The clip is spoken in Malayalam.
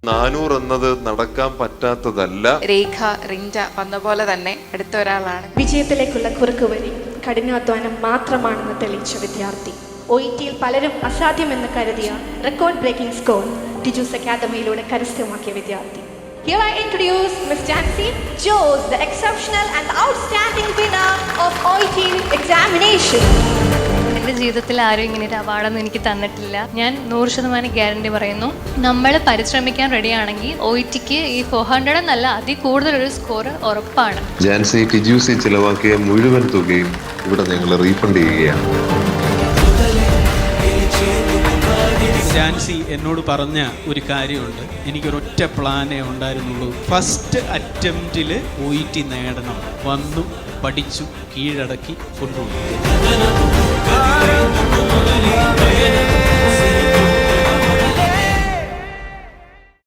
400 എന്നത് നടക്കാൻ പറ്റാത്തതല്ല. രേഖ റിൻഡ വന്ന പോലെ തന്നെ അടുത്ത ഒരാളാണ്. വിജയത്തിലേക്കുള്ള കുറുക്കുവഴി കഠിനാധ്വാനം മാത്രമാണെന്ന് തെളിയിച്ച വിദ്യാർത്ഥി. OET-യിൽ പലരും അസാധ്യമെന്ന് കരുതിയ റെക്കോർഡ് ബ്രേക്കിംഗ് സ്കോർ ടിജൂസ് അക്കാദമിയിലൂടെ കരസ്ഥമാക്കിയ വിദ്യാർത്ഥി. Here I introduce Miss Jancy Jose, the exceptional and outstanding winner of OET examination. എൻ്റെ ജീവിതത്തിൽ ആരും ഇങ്ങനെ ഒരു അവാർഡൊന്നും എനിക്ക് തന്നിട്ടില്ല. ഞാൻ 100% ഗ്യാരണ്ടി പറയുന്നു. നമ്മൾ പരിശ്രമിക്കാൻ റെഡിയാണെങ്കിൽ OET-ക്ക് ഈ 400 എന്നല്ല അതിൽ കൂടുതലൊരു സ്കോർ ഉറപ്പാണ്. ജാൻസി ടിജൂസി ചിലവാക്കിയ മുഴുവൻ തുകയും ഇവിടെ ഞങ്ങൾ റീഫണ്ട് ചെയ്യുകയാണ്. ജാൻസി എന്നോട് പറഞ്ഞ ഒരു കാര്യമുണ്ട്. എനിക്കൊരൊറ്റ പ്ലാനേ ഉണ്ടായിരുന്നുള്ളൂ. ഫസ്റ്റ് അറ്റംപ്റ്റിൽ OET നേടണം. വന്നു, പഠിച്ചു, കീഴടക്കി കൊണ്ടുപോയി.